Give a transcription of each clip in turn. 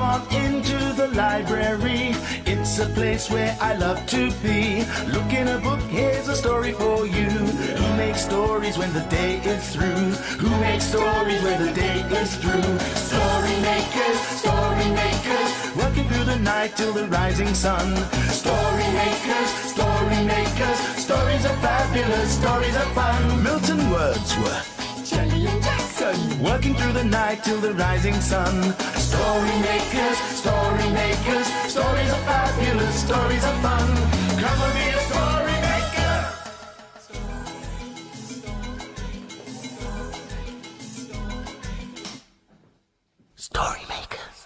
on into the library. It's a place where I love to be. Look in a book, here's a story for you. Who makes stories when the day is through? Who makes stories when the day is through? Story makers, working through the night till the rising sun. Story makers, stories are fabulous, stories are fun. Milton Wordsworth, Jelly and Jackson, working through the night till the rising sun. Story makers, stories are fabulous, stories are fun. Come and be a story maker. Story makers.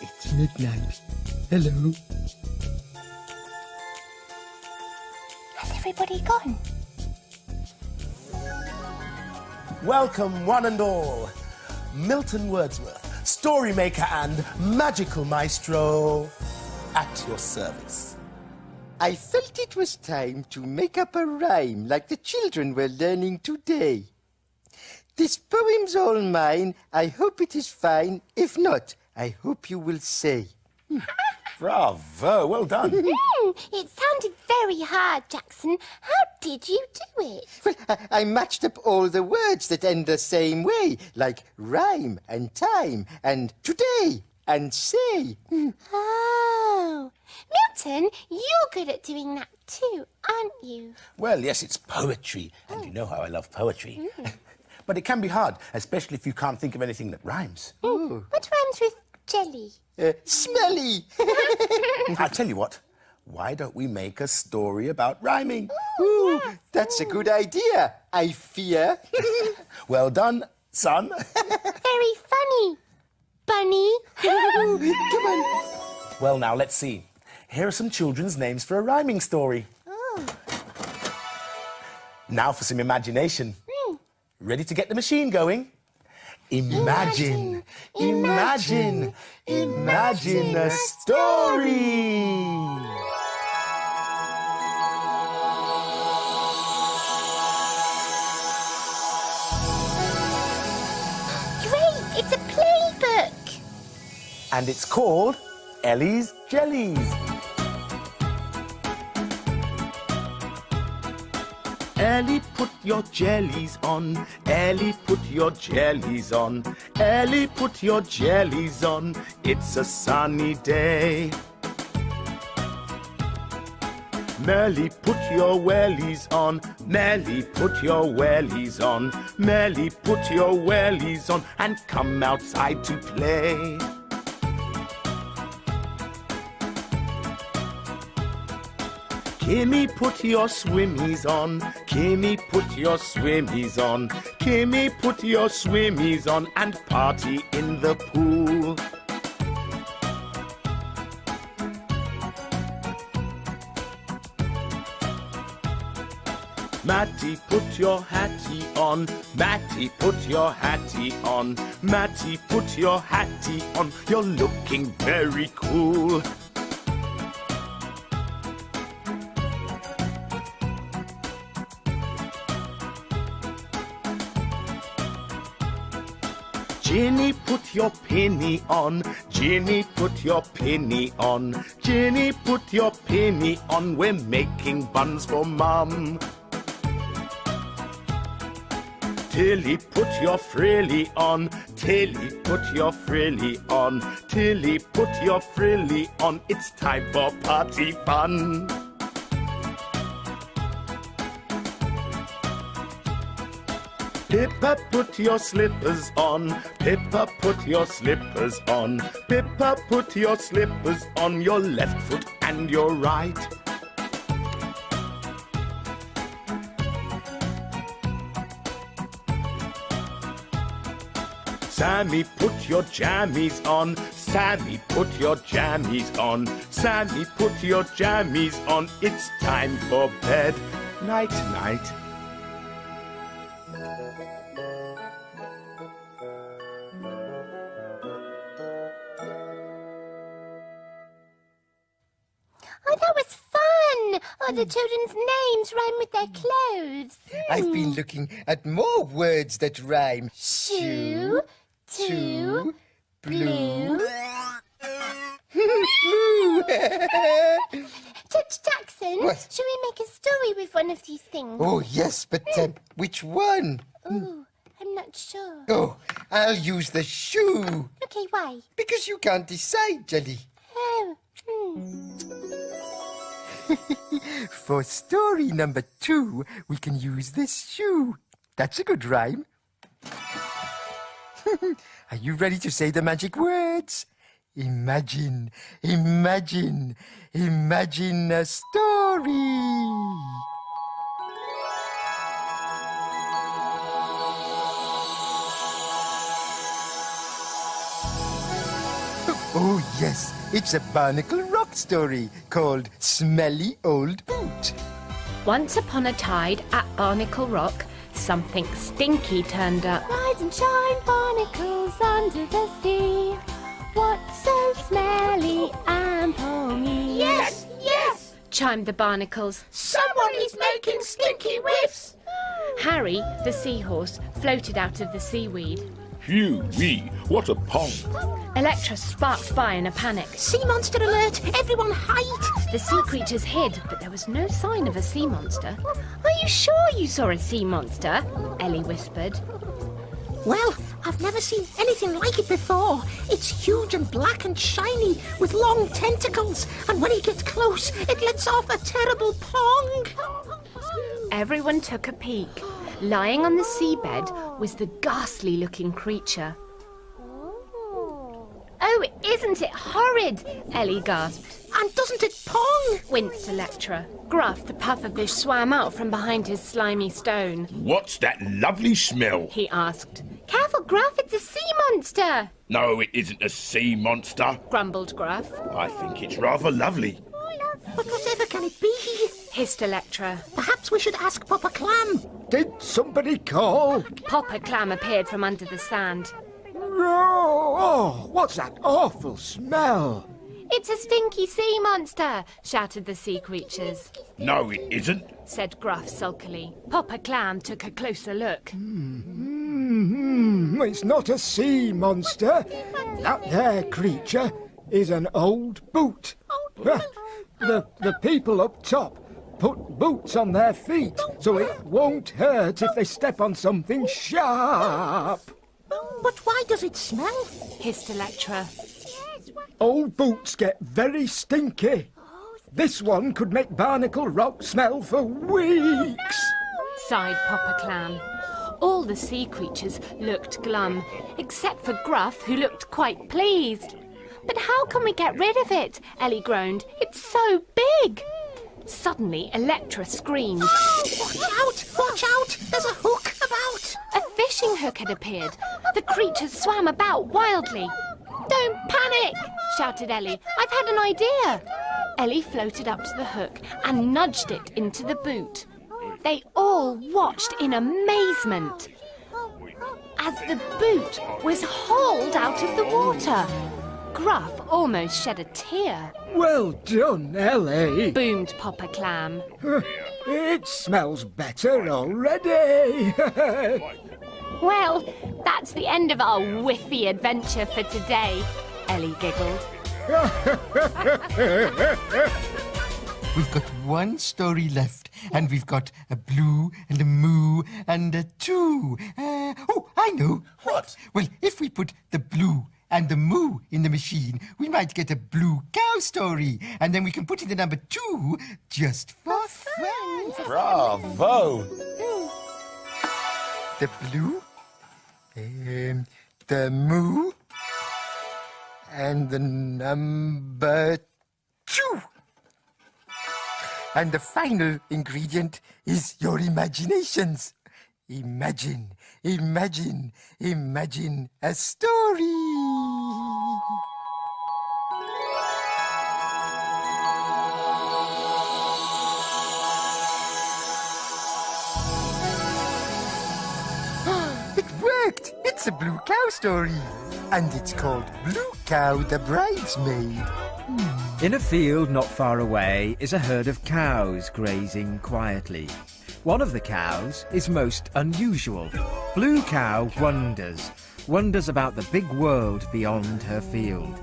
It's midnight. Hello. Has everybody gone? Welcome, one and all. Milton Wordsworth, story maker and magical maestro, at your service. I felt it was time to make up a rhyme like the children were learning today. This poem's all mine. I hope it is fine. If not, I hope you will say. Bravo, well done. It sounded very hard, Jackson. How did you do it? Well, I matched up all the words that end the same way, like rhyme and time and today and say. Oh. Milton, you're good at doing that too, aren't you? Well, yes, it's poetry, and you know how I love poetry. But it can be hard, especially if you can't think of anything that rhymes. What rhymes with jelly? Smelly. I'll tell you what, why don't we make a story about rhyming? Ooh, that's a good idea, I fear. Well done, son. Very funny, Bunny. Come on. Well, now, let's see. Here are some children's names for a rhyming story. Now for some imagination. Ready to get the machine going? Imagine a story. Great, it's a playbook. And it's called Ellie's Jellies. Ellie, put your jellies on. Ellie, put your jellies on. Ellie, put your jellies on. It's a sunny day. Melly, put your wellies on. Melly, put your wellies on. Melly, put your wellies on and come outside to play. Kimmy, put your swimmies on. Kimmy, put your swimmies on. Kimmy, put your swimmies on and party in the pool. Matty, put your hattie on. Matty, put your hattie on. Matty, put your hattie on. You're looking very cool. Ginny, put your pinny on. Ginny, put your pinny on. Ginny, put your pinny on. We're making buns for Mum. Tilly, put your frilly on. Tilly, put your frilly on. Tilly, put your frilly on. It's time for party fun. Pippa, put your slippers on. Pippa, put your slippers on. Pippa, put your slippers on. Your left foot and your right. Sammy, put your jammies on. Sammy, put your jammies on. Sammy, put your jammies on. It's time for bed. Night, night. Oh, the children's names rhyme with their clothes. I've been looking at more words that rhyme. Shoe, two, blue. Judge Jackson, What? shall we make a story with one of these things? Oh, yes, but which one? Oh, I'm not sure. Oh, I'll use the shoe. Okay, why? Because you can't decide, Jelly. Oh, For story number 2, we can use this shoe. That's a good rhyme. Are you ready to say the magic words? Imagine, imagine, imagine a story. Oh, yes, it's a Barnacle Rock story called Smelly Old Boot. Once upon a tide at Barnacle Rock, something stinky turned up. rise and shine, barnacles under the sea. What's so smelly and pongy? Yes, yes! Chimed the barnacles. Someone is making stinky whiffs! Harry, the seahorse, floated out of the seaweed. Phew-wee, what a pong. Electra sparked by in a panic. Sea monster alert! Everyone hide! The sea creatures hid, but there was no sign of a sea monster. Are you sure you saw a sea monster? Ellie whispered. Well, I've never seen anything like it before. It's huge and black and shiny with long tentacles, and when he gets close, it lets off a terrible pong. Everyone took a peek. Lying on the seabed was the ghastly-looking creature. Oh, isn't it horrid? Ellie gasped. And doesn't it pong? Winced Electra. Gruff, the pufferfish, swam out from behind his slimy stone. What's that lovely smell? He asked. Careful, Gruff, it's a sea monster! No, it isn't a sea monster. Grumbled Gruff. I think it's rather lovely. But whatever can it be? Hissed Electra. Perhaps we should ask Papa Clam. Did somebody call? Popper Clam appeared from under the sand. Oh, what's that awful smell? It's a stinky sea monster, shouted the sea creatures. No, it isn't. Said Gruff sulkily. Popper Clam took a closer look. It's not a sea monster. That there creature is an old boot. The people up top put boots on their feet so it won't hurt if they step on something sharp. But why does it smell? Hissed Electra. Old boots get very stinky. This one could make Barnacle Rock smell for weeks. Sighed Popper Clam. All the sea creatures looked glum, except for Gruff, who looked quite pleased. But how can we get rid of it? Ellie groaned. It's so big. Suddenly, Electra screamed. Watch out! Watch out! There's a hook about! A fishing hook had appeared. The creatures swam about wildly. Don't panic, shouted Ellie. I've had an idea. Ellie floated up to the hook and nudged it into the boot. They all watched in amazement as the boot was hauled out of the water. Gruff almost shed a tear. Well done, Ellie. Boomed Popper Clam. It smells better already. Well, that's the end of our whiffy adventure for today, Ellie giggled. We've got one story left, and we've got a blue and a moo and a two. Oh, I know. What? Well, if we put the blue and the moo in the machine, we might get a blue cow story, and then we can put in the number 2 just for fun. Bravo! The blue, the moo, and the number 2. And the final ingredient is your imaginations. Imagine, imagine, imagine a story. It worked! It's It's a blue cow story, and it's called Blue Cow the Bridesmaid. In a field not far away is a herd of cows grazing quietly. One of the cows is most unusual. Blue Cow wonders about the big world beyond her field.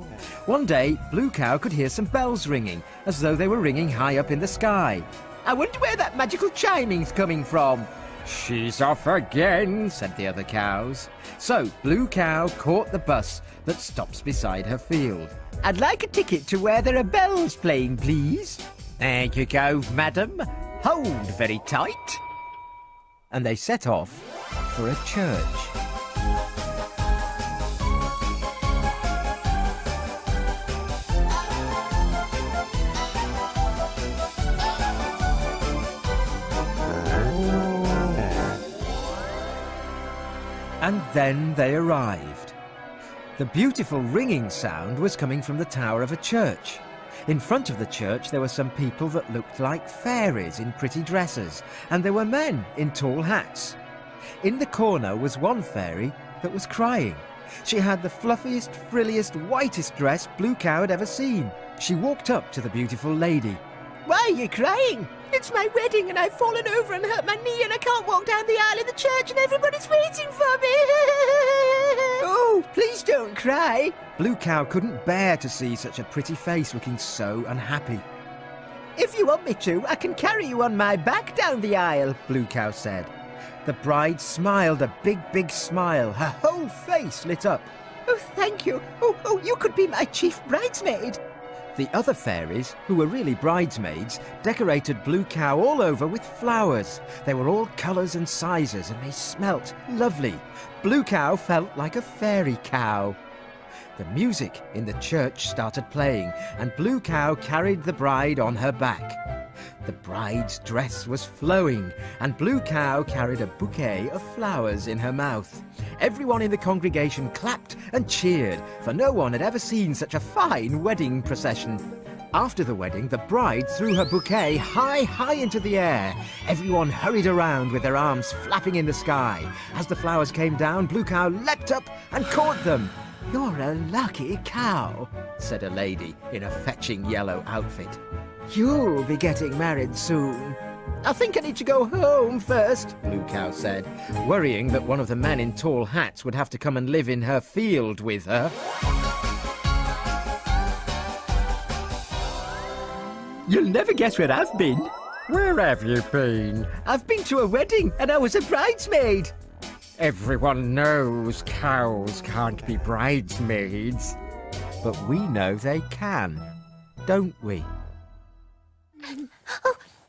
One day, Blue Cow could hear some bells ringing, as though they were ringing high up in the sky. I wonder where that magical chiming's coming from. She's off again, said the other cows. So Blue Cow caught the bus that stops beside her field. I'd like a ticket to where there are bells playing, please. There you go, madam. Hold very tight. And they set off for a church. And then they arrived. The beautiful ringing sound was coming from the tower of a church. In front of the church there were some people that looked like fairies in pretty dresses, and there were men in tall hats. In the corner was one fairy that was crying. She had the fluffiest, frilliest, whitest dress Blue Cow had ever seen. She walked up to the beautiful lady. Why are you crying? It's my wedding and I've fallen over and hurt my knee and I can't walk down the aisle in the church and everybody's waiting for me. Oh, please don't cry. Blue Cow couldn't bear to see such a pretty face looking so unhappy. If you want me to, I can carry you on my back down the aisle, Blue Cow said. The bride smiled a big, big smile. Her whole face lit up. Oh, thank you. Oh, you could be my chief bridesmaid. The other fairies, who were really bridesmaids, decorated Blue Cow all over with flowers. They were all colours and sizes, and they smelt lovely. Blue Cow felt like a fairy cow. The music in the church started playing, and Blue Cow carried the bride on her back. The bride's dress was flowing, and Blue Cow carried a bouquet of flowers in her mouth. Everyone in the congregation clapped and cheered, for no one had ever seen such a fine wedding procession. After the wedding, the bride threw her bouquet high, high into the air. Everyone hurried around with their arms flapping in the sky. As the flowers came down, Blue Cow leapt up and caught them. You're a lucky cow, said a lady in a fetching yellow outfit. You'll be getting married soon. I think I need to go home first, Blue Cow said, worrying that one of the men in tall hats would have to come and live in her field with her. You'll never guess where I've been. Where have you been? I've been to a wedding and I was a bridesmaid. Everyone knows cows can't be bridesmaids. But we know they can, don't we?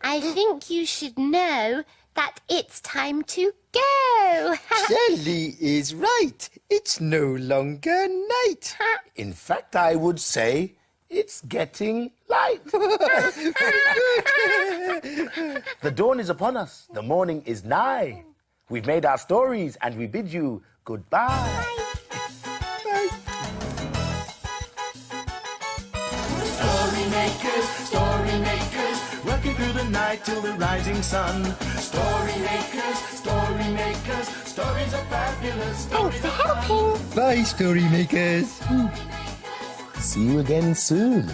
I think you should know that it's time to go. Jelly is right. It's no longer night. In fact, I would say it's getting light. The dawn is upon us. The morning is nigh. We've made our stories and we bid you goodbye. Story makers, working through the night till the rising sun. Story makers, stories are fabulous. Thanks for helping. Bye, story makers. See you again soon.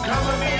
Come with me